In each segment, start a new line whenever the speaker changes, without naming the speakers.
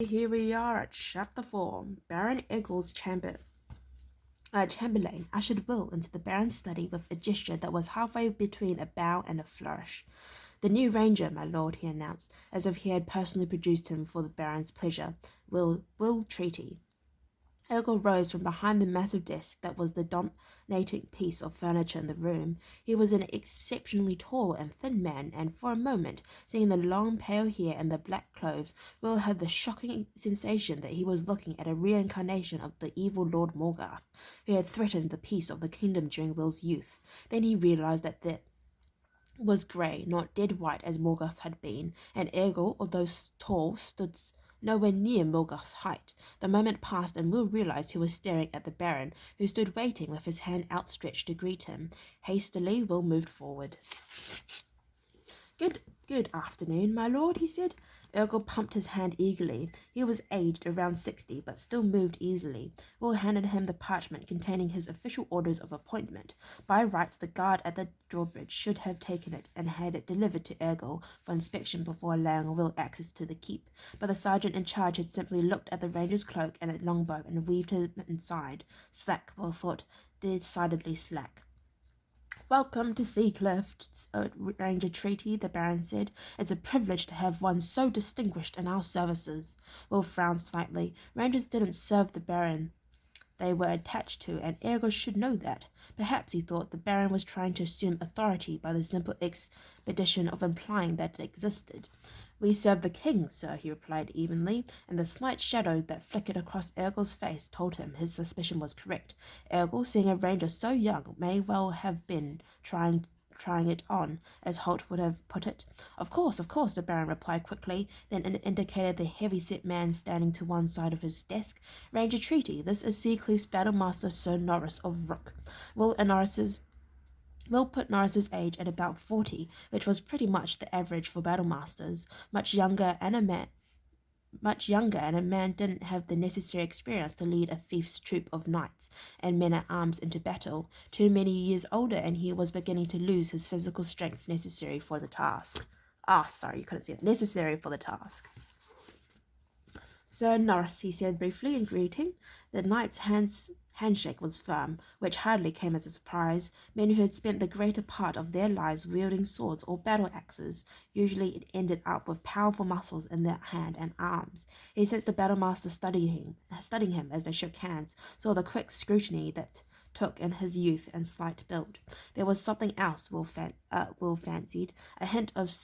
Here we are at Chapter 4. Baron Eggle's Chamberlain ushered Will into the Baron's study with a gesture that was halfway between a bow and a flourish. "The new ranger, my lord," he announced, as if he had personally produced him for the Baron's pleasure. Will Treaty." Ergo rose from behind the massive desk that was the dominating piece of furniture in the room. He was an exceptionally tall and thin man, and for a moment, seeing the long pale hair and the black clothes, Will had the shocking sensation that he was looking at a reincarnation of the evil Lord Morgarth, who had threatened the peace of the kingdom during Will's youth. Then he realized that the was grey, not dead white as Morgoth had been, and Ergo, although tall, stood nowhere near Morgoth's height. The moment passed, and Will realized he was staring at the Baron, who stood waiting with his hand outstretched to greet him. Hastily, Will moved forward. Good afternoon, my lord," he said. Ergo pumped his hand eagerly. He was aged around 60, but still moved easily. Will handed him the parchment containing his official orders of appointment. By rights, the guard at the drawbridge should have taken it and had it delivered to Ergo for inspection before allowing Will access to the keep. But the sergeant in charge had simply looked at the ranger's cloak and at longbow and weaved him inside. Slack, Will thought, decidedly slack. "Welcome to Seacliff, Ranger Treaty," the Baron said. "It's a privilege to have one so distinguished in our services." Will frowned slightly. Rangers didn't serve the Baron they were attached to, and Ergo should know that. Perhaps, he thought, the Baron was trying to assume authority by the simple expedition of implying that it existed. "We serve the king, sir," he replied evenly, and the slight shadow that flickered across Ergo's face told him his suspicion was correct. Ergo, seeing a ranger so young, may well have been trying it on, as Holt would have put it. Of course," the Baron replied quickly, then indicated the heavy-set man standing to one side of his desk. "Ranger Treaty, this is Seacliff's Battlemaster Sir Norris of Rook." Will put Norris's age at about 40, which was pretty much the average for battlemasters. Much younger, and a man didn't have the necessary experience to lead a fief's troop of knights and men-at-arms into battle. Too many years older, and he was beginning to lose his physical strength necessary for the task. Necessary for the task. "Sir Norris," he said briefly in greeting. The knight's handshake was firm, which hardly came as a surprise. Men who had spent the greater part of their lives wielding swords or battle-axes, usually it ended up with powerful muscles in their hand and arms. He sensed the battlemaster studying him as they shook hands, saw the quick scrutiny that took in his youth and slight build. There was something else, Will fancied, a hint of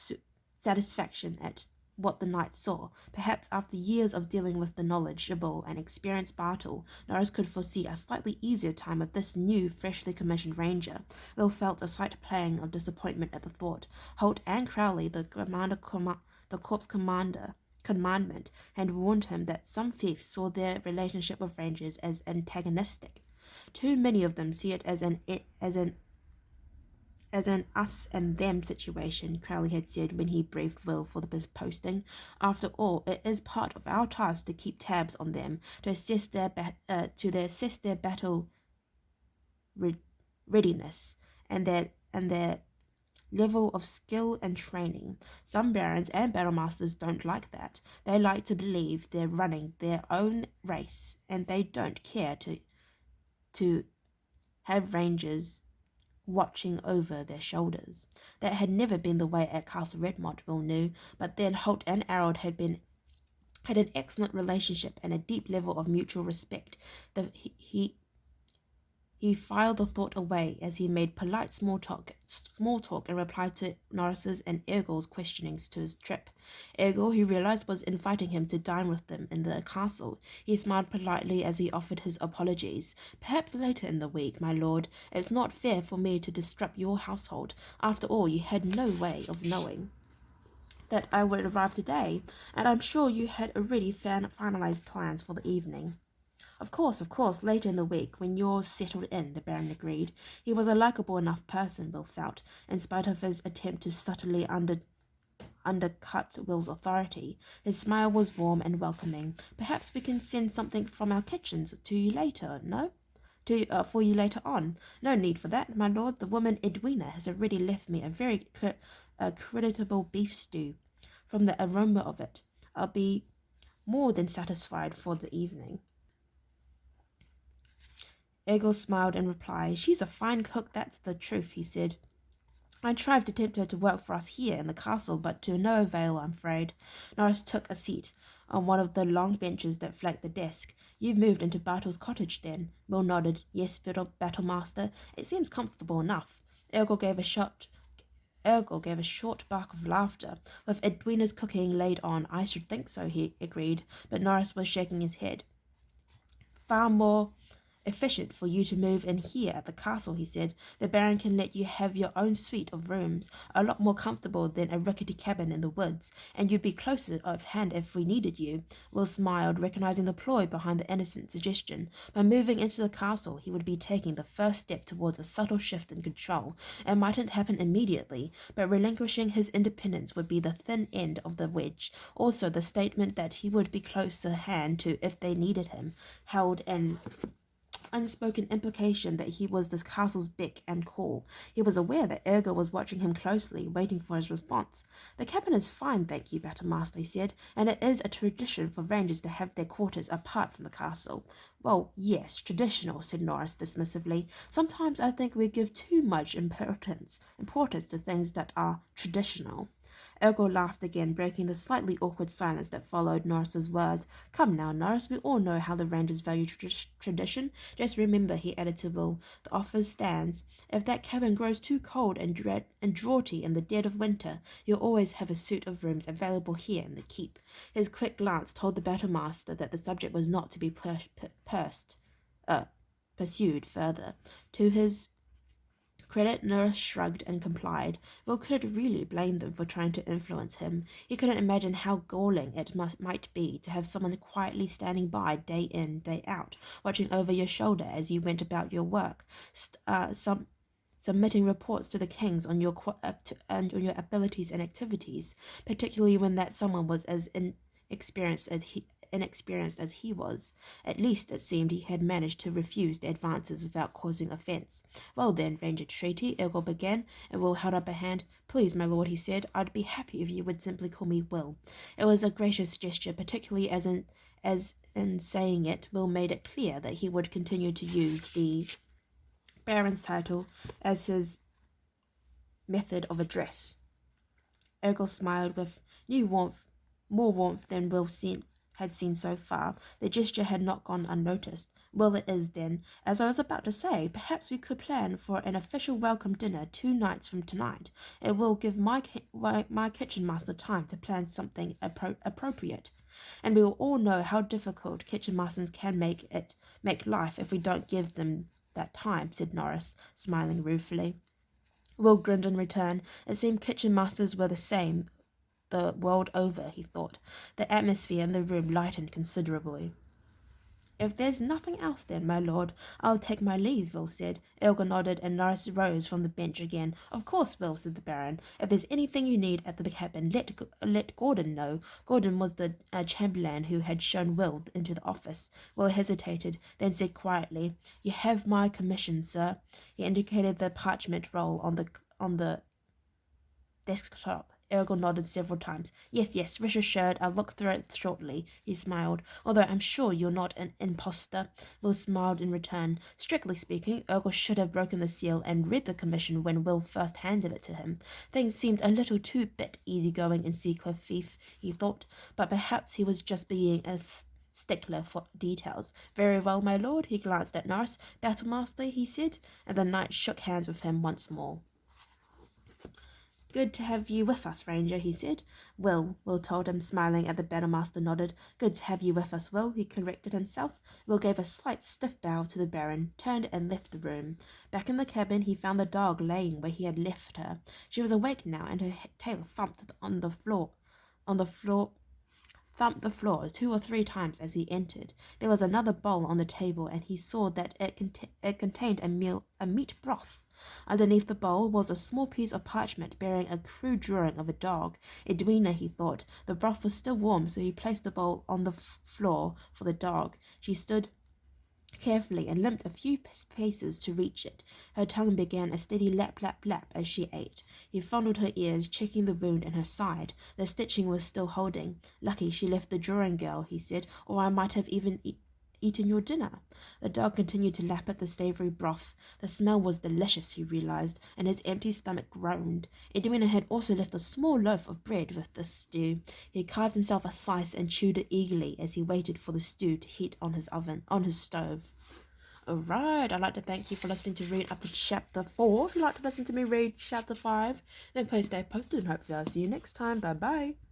satisfaction at what the knight saw. Perhaps after years of dealing with the knowledgeable and experienced Bartle, Norris could foresee a slightly easier time with this new, freshly commissioned ranger. Will felt a slight pang of disappointment at the thought. Holt and Crowley, the corps commandment, had warned him that some fiefs saw their relationship with rangers as antagonistic. Too many of them see it as an us and them situation, Crowley had said when he briefed Will for the posting. After all, it is part of our task to keep tabs on them, to assess their battle readiness and their level of skill and training. Some barons and battlemasters don't like that. They like to believe they're running their own race, and they don't care to have rangers watching over their shoulders. That had never been the way at Castle Redmont, Will knew, but then Holt and Harold had an excellent relationship and a deep level of mutual respect. He filed the thought away as he made polite small talk in reply to Norris's and Ergo's questionings to his trip. Ergo, he realized, was inviting him to dine with them in the castle. He smiled politely as he offered his apologies. "Perhaps later in the week, my lord. It's not fair for me to disrupt your household. After all, you had no way of knowing that I would arrive today, and I'm sure you had already finalized plans for the evening." Of course, later in the week, when you're settled in," the Baron agreed. He was a likable enough person, Will felt, in spite of his attempt to subtly undercut Will's authority. His smile was warm and welcoming. "Perhaps we can send something from our kitchens to you later, no? For you later on. No need for that, my lord. The woman Edwina has already left me a very creditable beef stew. From the aroma of it, I'll be more than satisfied for the evening. Egil smiled in reply. "She's a fine cook, that's the truth," he said. "I tried to tempt her to work for us here in the castle, but to no avail, I'm afraid." Norris took a seat on one of the long benches that flanked the desk. "You've moved into Bartle's cottage, then?" Will nodded. "Yes, Battlemaster. It seems comfortable enough." Ergol gave a short bark of laughter. "With Edwina's cooking laid on, I should think so," he agreed, but Norris was shaking his head. "Far more efficient for you to move in here at the castle," he said. "The Baron can let you have your own suite of rooms, a lot more comfortable than a rickety cabin in the woods, and you'd be closer of hand if we needed you." Will smiled, recognizing the ploy behind the innocent suggestion. By moving into the castle, he would be taking the first step towards a subtle shift in control. It mightn't happen immediately, but relinquishing his independence would be the thin end of the wedge. Also, the statement that he would be closer hand to if they needed him held an unspoken implication that he was the castle's beck and call. He was aware that Ergo was watching him closely, waiting for his response. "The cabin is fine, thank you, Battlemaster," he said, "and it is a tradition for rangers to have their quarters apart from the castle." "Well, yes, traditional," said Norris dismissively. "Sometimes I think we give too much importance to things that are traditional." Ergo laughed again, breaking the slightly awkward silence that followed Norris's words. "Come now, Norris, we all know how the Rangers value tradition. Just remember," he added to Will, "the offer stands. If that cabin grows too cold and draughty in the dead of winter, you'll always have a suite of rooms available here in the keep." His quick glance told the Battlemaster that the subject was not to be pursued further. To his credit, Norris shrugged and complied. Will could really blame them for trying to influence him. He couldn't imagine how galling it might be to have someone quietly standing by day in, day out, watching over your shoulder as you went about your work, submitting reports to the kings on your on your abilities and activities, particularly when that someone was as inexperienced as he was. At least it seemed he had managed to refuse the advances without causing offence. "Well then, Ranger Treaty," Ergol began, and Will held up a hand. "Please, my lord," he said, "I'd be happy if you would simply call me Will." It was a gracious gesture, particularly as in saying it, Will made it clear that he would continue to use the Baron's title as his method of address. Ergol smiled with more warmth than Will had seen so far. The gesture had not gone unnoticed. "Well, it is, then. As I was about to say, perhaps we could plan for an official welcome dinner 2 nights from tonight. It will give my kitchen master time to plan something appropriate. And we will all know how difficult kitchen masters can make life if we don't give them that time," said Norris, smiling ruefully. Will grinned in return. It seemed kitchen masters were the same the world over, he thought. The atmosphere in the room lightened considerably. "If there's nothing else then, my lord, I'll take my leave," Will said. Elga nodded, and Norris rose from the bench again. "Of course, Will," said the Baron. "If there's anything you need at the cabin, let Gordon know." Gordon was the chamberlain who had shown Will into the office. Will hesitated, then said quietly, "You have my commission, sir." He indicated the parchment roll on the desktop. Ergol nodded several times. Yes, rest assured, I'll look through it shortly," he smiled. "Although I'm sure you're not an impostor." Will smiled in return. Strictly speaking, Ergol should have broken the seal and read the commission when Will first handed it to him. Things seemed a little too bit easygoing in Seacliff Fief, he thought, but perhaps he was just being a stickler for details. "Very well, my lord." He glanced at Norris. "Battlemaster," he said, and the knight shook hands with him once more. "Good to have you with us, Ranger," he said. Will told him, smiling, and the Battlemaster nodded. "Good to have you with us, Will," he corrected himself. Will gave a slight stiff bow to the Baron, turned and left the room. Back in the cabin, he found the dog laying where he had left her. She was awake now, and her tail thumped the floor 2 or 3 times as he entered. There was another bowl on the table, and he saw that it contained a meat broth. Underneath the bowl was a small piece of parchment bearing a crude drawing of a dog. Edwina, he thought. The broth was still warm, so he placed the bowl on the floor for the dog. She stood carefully and limped a few paces to reach it. Her tongue began a steady lap, lap, lap as she ate. He fondled her ears, checking the wound in her side. The stitching was still holding. Lucky she left the drawing, girl, he said, or I might have even eaten your dinner. The dog continued to lap at the savoury broth. The smell was delicious, he realized, and his empty stomach groaned. Edwina had also left a small loaf of bread with the stew. He carved himself a slice and chewed it eagerly as he waited for the stew to heat on his stove. Alright, I'd like to thank you for listening to read up to chapter 4. If you'd like to listen to me read chapter 5, then please stay posted and hopefully I'll see you next time. Bye bye.